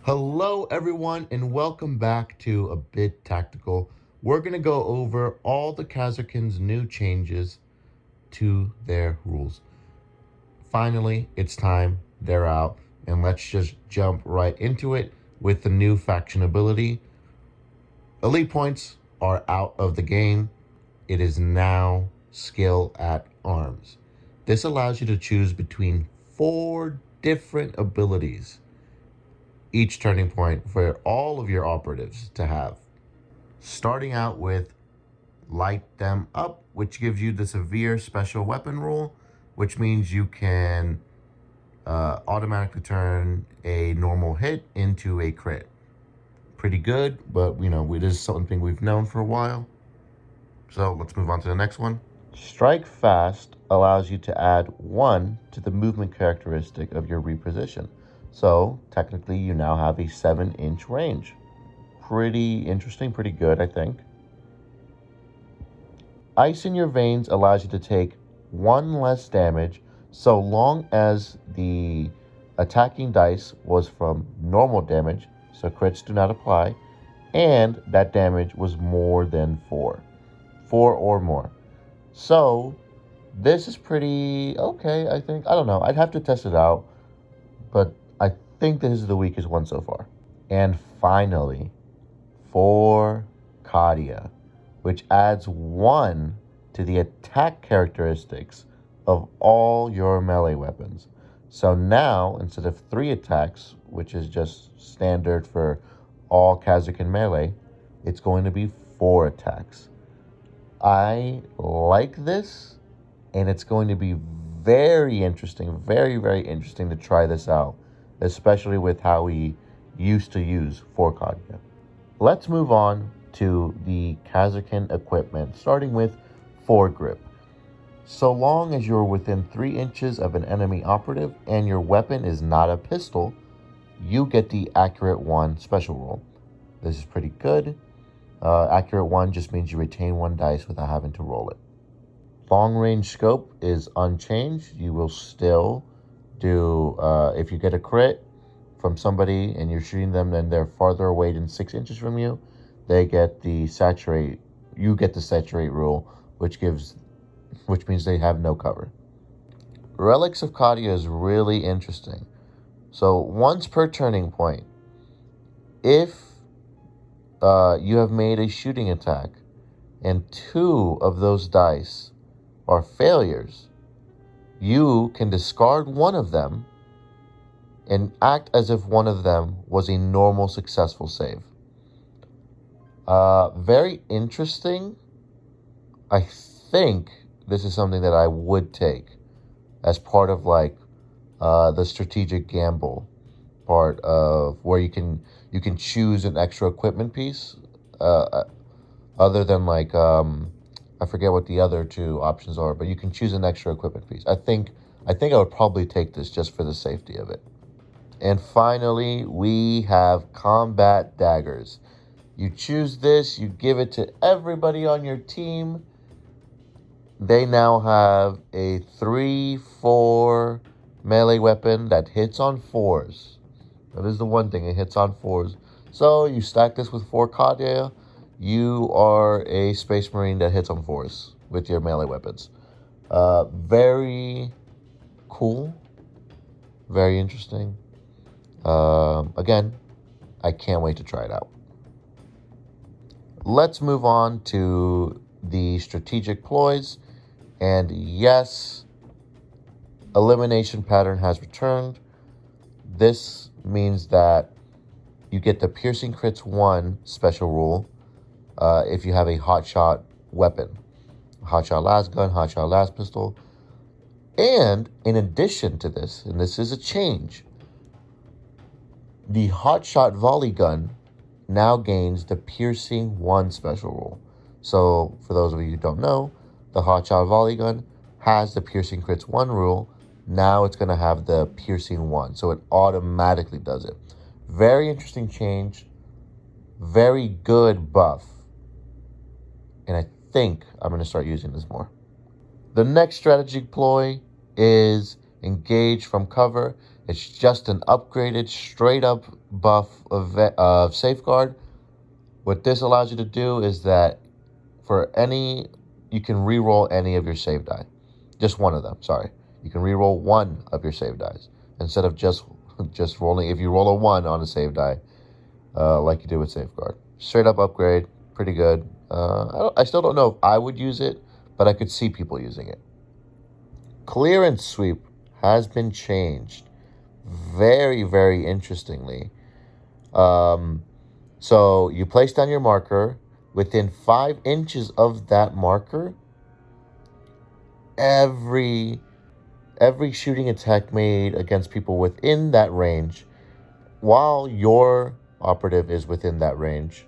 Hello everyone and welcome back to A Bit Tactical. We're going to go over all the Kasrkin's new changes to their rules. Finally, it's time, they're out, and let's just jump right into it with the new faction ability. Elite points are out of the game. It is now skill at arms. This allows you to choose between 4 different abilities each turning point for all of your operatives to have. Starting out with Light Them Up, which gives you the severe special weapon rule, which means you can automatically turn a normal hit into a crit. Pretty good, but it is something we've known for a while. So let's move on to the next one. Strike Fast allows you to add 1 to the movement characteristic of your reposition. So technically you now have a 7-inch range. Pretty interesting, pretty good, I think. Ice in Your Veins allows you to take 1 less damage so long as the attacking dice was from normal damage, so crits do not apply, and that damage was more than 4 or more. So this is pretty okay, I think. I don't know. I'd have to test it out, but I think this is the weakest one so far. And finally, for Kadia, which adds 1 to the attack characteristics of all your melee weapons. So now, instead of 3 attacks, which is just standard for all Kasrkin melee, it's going to be 4 attacks. I like this, and it's going to be very interesting, very, very interesting to try this out, especially with how we used to use Kadia. Let's move on to the Kasrkin equipment, starting with Foregrip. So long as you're within 3 inches of an enemy operative and your weapon is not a pistol, you get the Accurate 1 special roll. This is pretty good. Accurate 1 just means you retain 1 dice without having to roll it. Long range scope is unchanged. You will still do, if you get a crit from somebody and you're shooting them and they're farther away than 6 inches from you, they get the saturate, you get the saturate rule, which means they have no cover. Relics of Kadia is really interesting. So once per turning point, if you have made a shooting attack and 2 of those dice are failures, you can discard 1 of them and act as if 1 of them was a normal successful save. Very interesting. I think this is something that I would take as part of the strategic gamble part of where you can choose an extra equipment piece other than I forget what the other 2 options are, but you can choose an extra equipment piece. I think I would probably take this just for the safety of it. And finally, we have Combat Daggers. You choose this, you give it to everybody on your team. They now have a 3/4 melee weapon that hits on 4s. That is the one thing, it hits on 4s. So you stack this with 4 Kadia, you are a Space Marine that hits on 4s with your melee weapons. Very cool, very interesting. Again, I can't wait to try it out. Let's move on to the strategic ploys. And yes, elimination pattern has returned. This means that you get the piercing crits 1 special rule if you have a hotshot weapon. Hotshot las gun, hotshot las pistol. And in addition to this, and this is a change, the hotshot volley gun now gains the piercing 1 special rule. So for those of you who don't know, the hotshot volley gun has the piercing crits 1 rule. Now it's going to have the piercing 1, so it automatically does it. Very interesting change, very good buff, and I think I'm going to start using this more. The next strategic ploy is engage from cover. It's just an upgraded, straight up buff of Safeguard. What this allows you to do is that you can reroll any of your save die. Just one of them, sorry. You can reroll one of your save dies instead of just rolling. If you roll a 1 on a save die, like you do with Safeguard. Straight up upgrade, pretty good. I still don't know if I would use it, but I could see people using it. Clearance sweep has been changed very, very interestingly. So you place down your marker. Within 5 inches of that marker, every shooting attack made against people within that range, while your operative is within that range,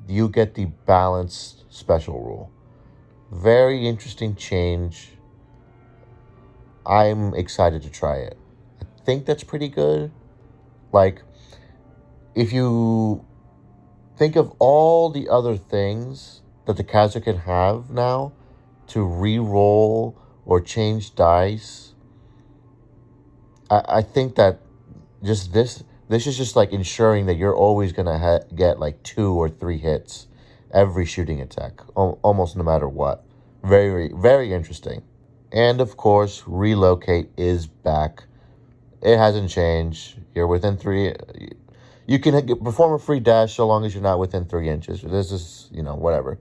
you get the balanced special rule. Very interesting change. I'm excited to try it. I think that's pretty good. Like, if you think of all the other things that the Kasrkin have now to re-roll or change dice, I think that just this is just like ensuring that you're always going to get like 2 or 3 hits every shooting attack, almost no matter what. Very, very interesting. And of course, relocate is back. It hasn't changed. You're within 3. You can perform a free dash so long as you're not within 3 inches. This is, whatever.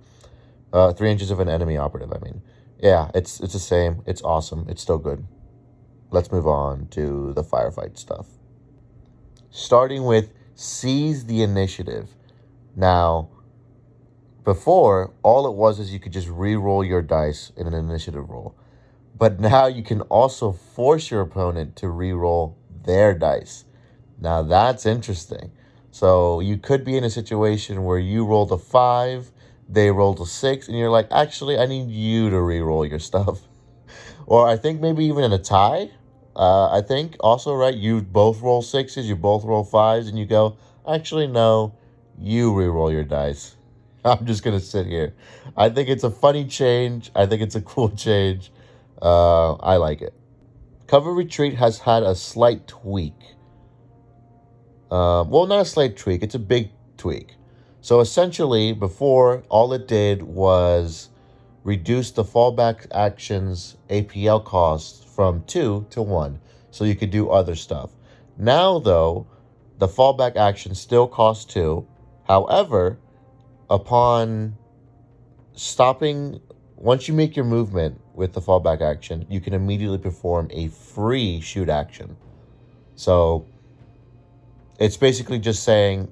3 inches of an enemy operative, I mean. Yeah, it's the same. It's awesome. It's still good. Let's move on to the firefight stuff. Starting with seize the initiative. Now, before, all it was is you could just re-roll your dice in an initiative roll. But now you can also force your opponent to re-roll their dice. Now that's interesting. So you could be in a situation where you rolled a 5, they rolled a 6, and you're like, actually, I need you to re-roll your stuff. Or I think maybe even in a tie. I think also, right, you both roll 6s, you both roll 5s, and you go, actually, no, you re-roll your dice. I'm just going to sit here. I think it's a funny change. I think it's a cool change. I like it. Cover retreat has had a slight tweak. Well, not a slight tweak. It's a big tweak. So essentially, before, all it did was reduce the fallback action's APL cost from 2 to 1. So you could do other stuff. Now, though, the fallback action still costs 2. However, upon stopping, once you make your movement with the fallback action, you can immediately perform a free shoot action. So it's basically just saying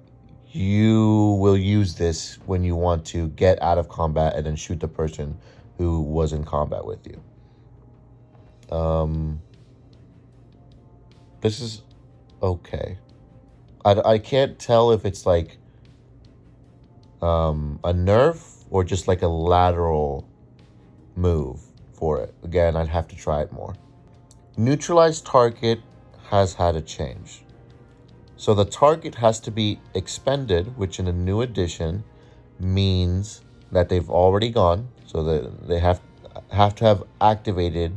you will use this when you want to get out of combat and then shoot the person who was in combat with you. This is okay. I can't tell if it's like a nerf or just like a lateral move for it. Again, I'd have to try it more. Neutralize target has had a change. So the target has to be expended, which in a new edition means that they've already gone. So that they have to have activated,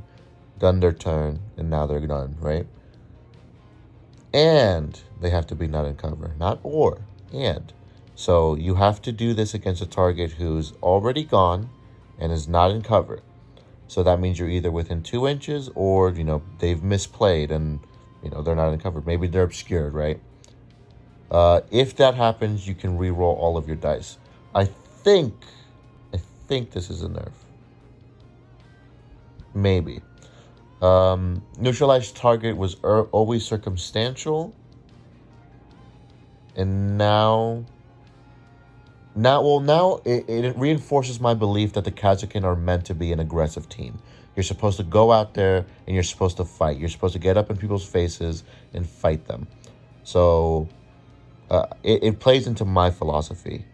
done their turn, and now they're done, right? And they have to be not in cover. Not or, and. So you have to do this against a target who's already gone and is not in cover. So that means you're either within 2 inches or, they've misplayed and, they're not in cover. Maybe they're obscured, right? If that happens, you can re-roll all of your dice. I think this is a nerf. Maybe. Neutralized target was always circumstantial. And now it reinforces my belief that the Kasrkin are meant to be an aggressive team. You're supposed to go out there and you're supposed to fight. You're supposed to get up in people's faces and fight them. So it plays into my philosophy,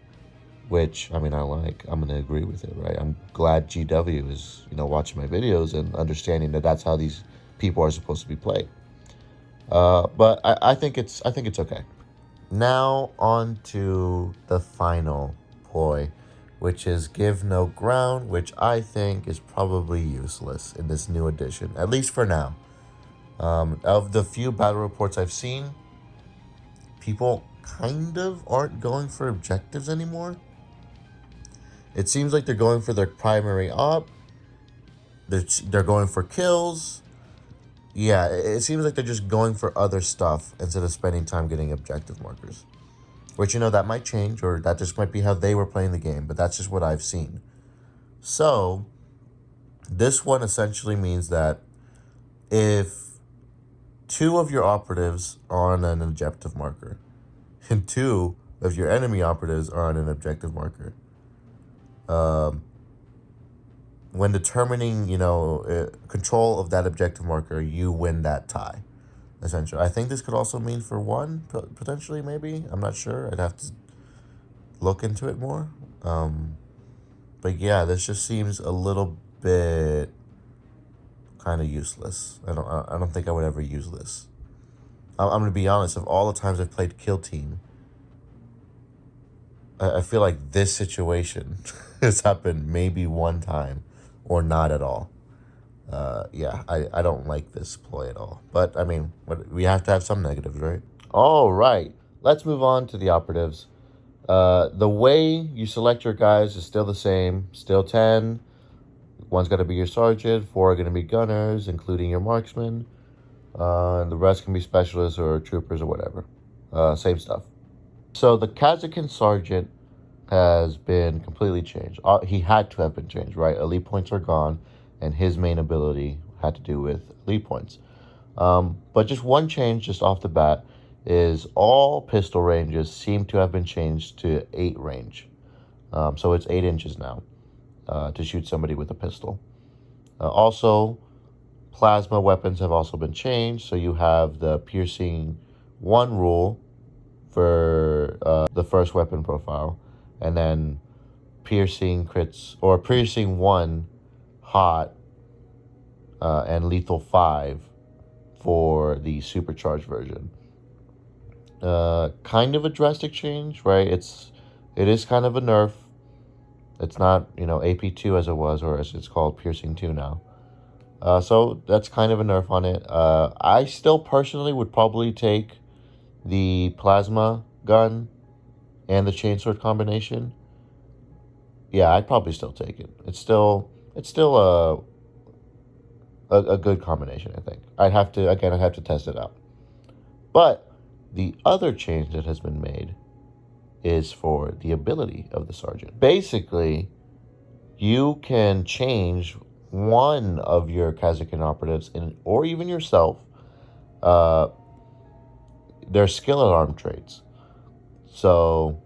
which, I like. I'm going to agree with it, right? I'm glad GW is, watching my videos and understanding that that's how these people are supposed to be played. But I think it's okay. Now on to the final ploy, which is give no ground, which I think is probably useless in this new edition, at least for now. Of the few battle reports I've seen, people kind of aren't going for objectives anymore. It seems like they're going for their primary op. They're going for kills. Yeah, it seems like they're just going for other stuff instead of spending time getting objective markers. Which, that might change, or that just might be how they were playing the game, but that's just what I've seen. So, this one essentially means that if 2 of your operatives are on an objective marker, and 2 of your enemy operatives are on an objective marker, when determining, control of that objective marker, you win that tie, essentially. I think this could also mean for 1, potentially, maybe. I'm not sure. I'd have to look into it more. But yeah, this just seems a little bit kind of useless. I don't think I would ever use this. I'm going to be honest, of all the times I've played Kill Team, I feel like this situation has happened maybe 1 time or not at all. Yeah, I don't like this ploy at all. But, I mean, we have to have some negatives, right? All right, let's move on to the operatives. The way you select your guys is still the same. Still 10. One's got to be your sergeant. 4 are going to be gunners, including your marksman. And the rest can be specialists or troopers or whatever. Same stuff. So the Kasrkin Sarge has been completely changed. He had to have been changed, right? Elite points are gone, and his main ability had to do with elite points. But just one change just off the bat is all pistol ranges seem to have been changed to 8 range. So it's 8 inches now to shoot somebody with a pistol. Also, plasma weapons have also been changed. So you have the piercing 1 rule for the first weapon profile, and then piercing crits, or piercing 1 hot and lethal 5 for the supercharged version. Kind of a drastic change, right? It is kind of a nerf. It's not, AP2 as it was, or as it's called, piercing 2 now. So that's kind of a nerf on it. I still personally would probably take the plasma gun and the chainsword combination. Yeah, I'd probably still take it. It's still a good combination, I think. I'd have to test it out. But the other change that has been made is for the ability of the sergeant. Basically, you can change one of your Kasrkin operatives, or even yourself, their skill alarm traits. So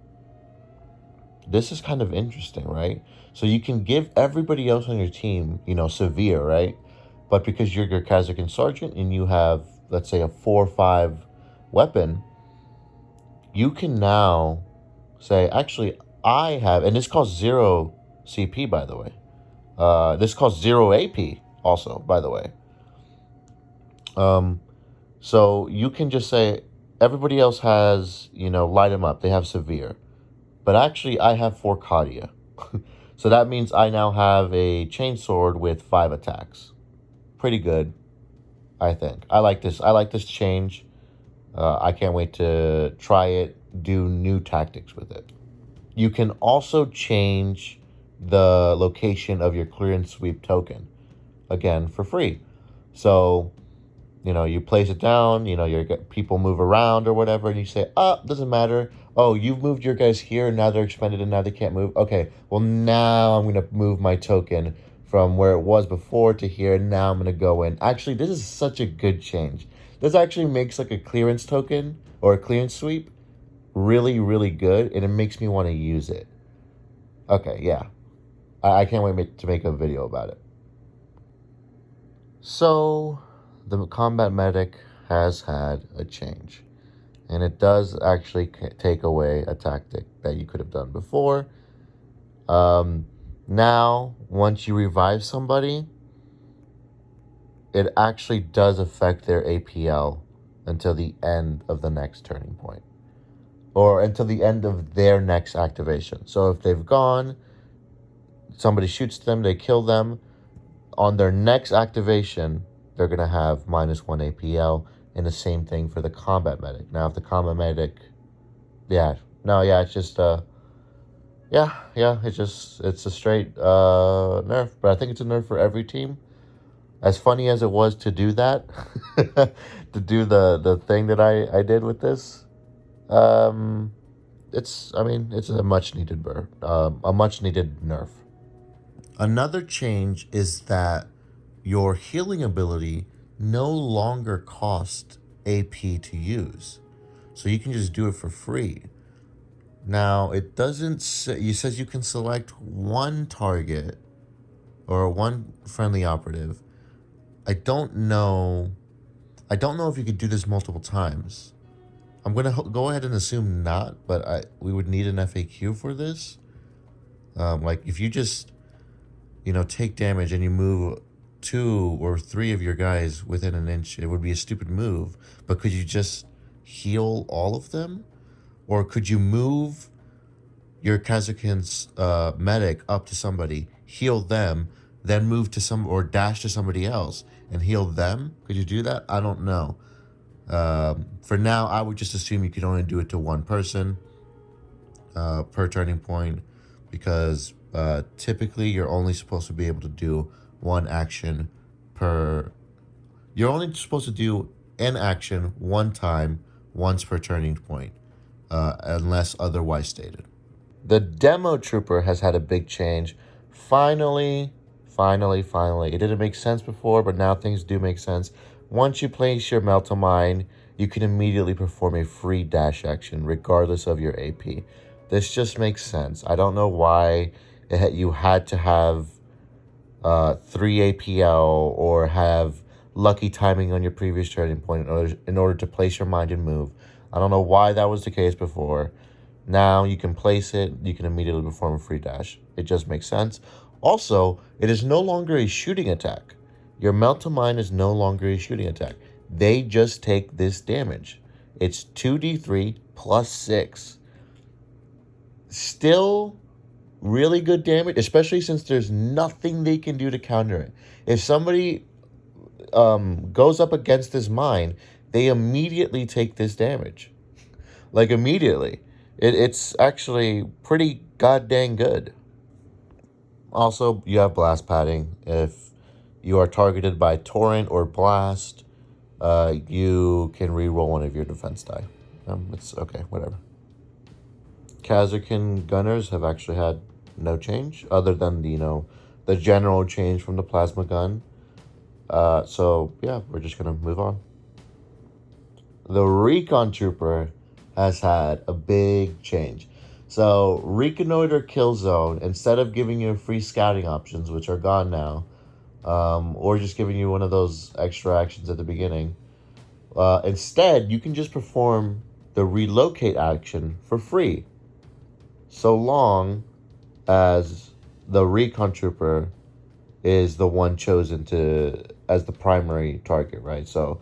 this is kind of interesting, right? So you can give everybody else on your team, severe, right? But because you're your Kasrkin Sergeant and you have, let's say, a 4-5 weapon, you can now say, actually, I have, and this costs 0 CP, by the way. This costs 0 AP also, by the way. So you can just say, everybody else has, light them up. They have severe. But actually, I have 4 Cardia. So that means I now have a chainsword with 5 attacks. Pretty good, I think. I like this. I like this change. I can't wait to try it, do new tactics with it. You can also change the location of your clearance sweep token, again, for free. So, you place it down, your people move around or whatever, and you say, doesn't matter. Oh, you've moved your guys here, now they're expended and now they can't move. Okay, well, now I'm going to move my token from where it was before to here, and now I'm going to go in. Actually, this is such a good change. This actually makes like a clearance token or a clearance sweep really, really good, and it makes me want to use it. Okay, yeah. I can't wait to make a video about it. So, the combat medic has had a change. And it does actually take away a tactic that you could have done before. Now, once you revive somebody, it actually does affect their APL until the end of the next turning point. Or until the end of their next activation. So if they've gone, somebody shoots them, they kill them. On their next activation, they're going to have -1 APL, and the same thing for the combat medic. Now, if the combat medic, it's just, it's a straight nerf, but I think it's a nerf for every team. As funny as it was to do that, to do the thing that I did with this, it's a much needed a much needed nerf. Another change is that your healing ability no longer costs AP to use, so you can just do it for free. Now it doesn't say, it says you can select one target or one friendly operative. I don't know if you could do this multiple times. I'm gonna go ahead and assume not, but we would need an FAQ for this. Like if you just take damage and you move 2 or 3 of your guys within an inch, it would be a stupid move. But could you just heal all of them, or could you move your Kasrkin's medic up to somebody, heal them, then move to or dash to somebody else and heal them? Could you do that? I don't know. For now, I would just assume you could only do it to one person per turning point, because typically you're only supposed to be able to do one action per. You're only supposed to do an action one time, once per turning point, unless otherwise stated. The demo trooper has had a big change. Finally. It didn't make sense before, but now things do make sense. Once you place your melt to mine, you can immediately perform a free dash action, regardless of your AP. This just makes sense. I don't know why you had to have 3 APL or have lucky timing on your previous turning point in order to place your mind and move. I don't know why that was the case before. Now you can place it, you can immediately perform a free dash. It just makes sense. Also, it is no longer a shooting attack. Your melt to mine is no longer a shooting attack. They just take this damage. It's 2d3 plus 6. Still really good damage, especially since there's nothing they can do to counter it. If somebody goes up against this mine, they immediately take this damage. Like, immediately. It's actually pretty goddamn good. Also, you have blast padding. If you are targeted by torrent or blast, you can reroll one of your defense die. It's okay, whatever. Kasrkin gunners have actually had no change, other than the general change from the plasma gun. So yeah, we're just gonna move on. The Recon trooper has had a big change. So Reconnoiter Kill Zone, instead of giving you free scouting options, which are gone now, or just giving you one of those extra actions at the beginning, instead you can just perform the relocate action for free, so long as the Recon trooper is the one chosen as the primary target, right? So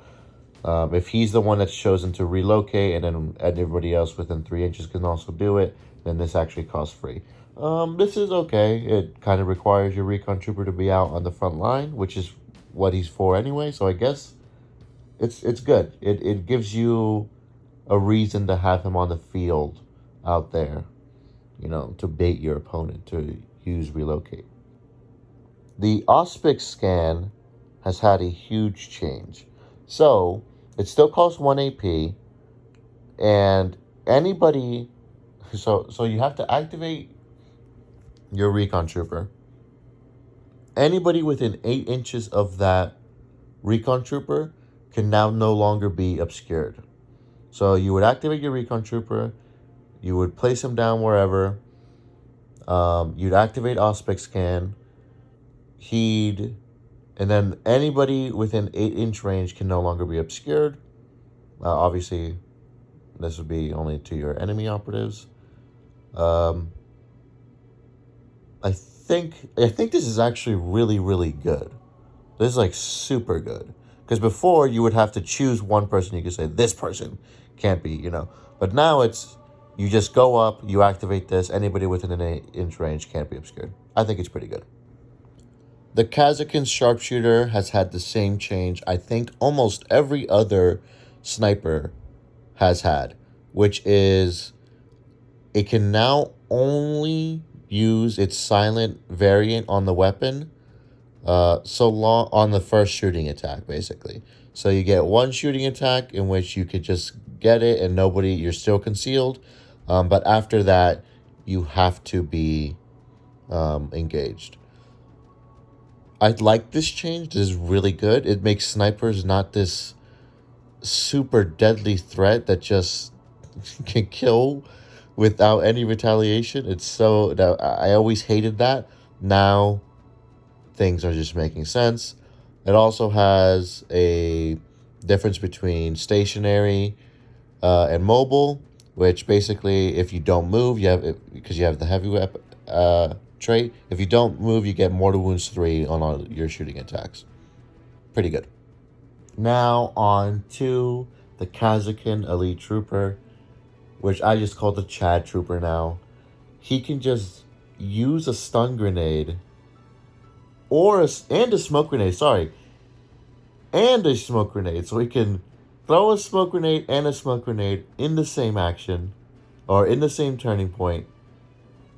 if he's the one that's chosen to relocate, and then everybody else within 3 inches can also do it, then this actually costs free. This is okay. It kind of requires your Recon trooper to be out on the front line, which is what he's for anyway. So I guess it's good. It gives you a reason to have him on the field out there, to bait your opponent to use relocate. The Auspic scan has had a huge change. So it still costs 1 AP, and anybody. So you have to activate your Recon trooper. Anybody within 8 inches of that Recon trooper can now no longer be obscured. So you would activate your Recon trooper, you would place him down wherever, you'd activate Auspic scan, heed, and then anybody within 8-inch range can no longer be obscured. Obviously, this would be only to your enemy operatives. I think this is actually really, really good. This is like super good. Because before you would have to choose one person. You could say this person can't be, But now it's, you just go up, you activate this. Anybody within an 8-inch range can't be obscured. I think it's pretty good. The Kasrkin Sharpshooter has had the same change I think almost every other sniper has had, which is it can now only use its silent variant on the weapon so long on the first shooting attack, basically. So you get one shooting attack in which you could just get it and you're still concealed. But after that, you have to be engaged. I like this change. This is really good. It makes snipers not this super deadly threat that just can kill without any retaliation. It's so that I always hated that. Now things are just making sense. It also has a difference between stationary and mobile, which basically if you don't move, because you have the heavy weapon trait. If you don't move, you get mortal wounds 3 on all your shooting attacks. Pretty good. Now on to the Kasrkin Elite Trooper, which I just call the Chad Trooper now. He can just use a stun grenade and a smoke grenade, and a smoke grenade. So he can throw a smoke grenade and a smoke grenade in the same action, or in the same turning point,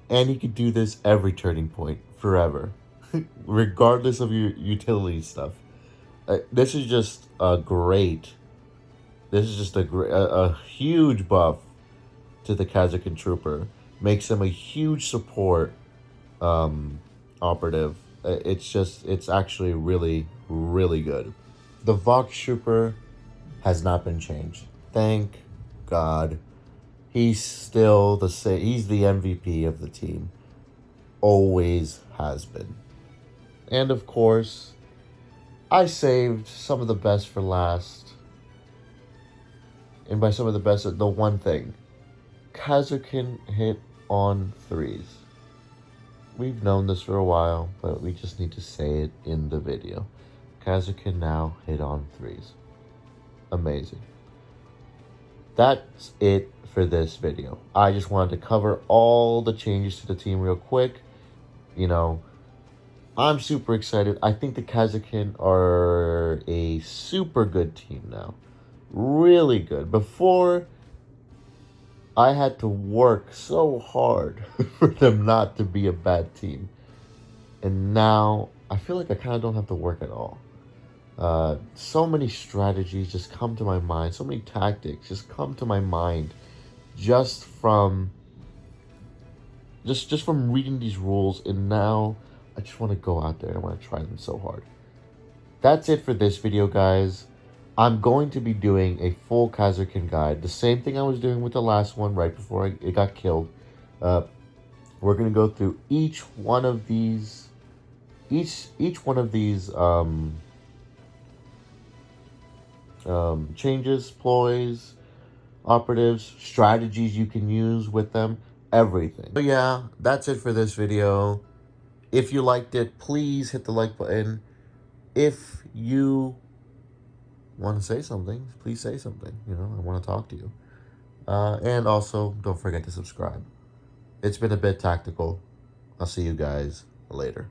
and he could do this every turning point, forever, regardless of your utility stuff. This is just a huge buff to the Kasrkin Trooper. Makes him a huge support operative. It's actually really, really good. The Vox Trooper has not been changed. Thank God. He's still the same. He's the MVP of the team. Always has been. And of course, I saved some of the best for last. And by some of the best, the one thing. Kasrkin hit on 3s. We've known this for a while, but we just need to say it in the video. Kasrkin now hit on 3s. Amazing. That's it for this video. I just wanted to cover all the changes to the team real quick. You know, I'm super excited. I think the Kasrkin are a super good team now. Really good. Before, I had to work so hard for them not to be a bad team. And now, I feel like I kind of don't have to work at all. So many strategies just come to my mind. So many tactics just come to my mind just from reading these rules. And now I just want to go out there. I want to try them so hard. That's it for this video, guys. I'm going to be doing a full Kasrkin guide. The same thing I was doing with the last one right before it got killed. We're going to go through each one of these changes, ploys, operatives, strategies you can use with them, everything. So yeah, that's it for this video. If you liked it, please hit the like button. If you want to say something, please say something. You know, I want to talk to you. And also, don't forget to subscribe. It's been a bit tactical. I'll see you guys later.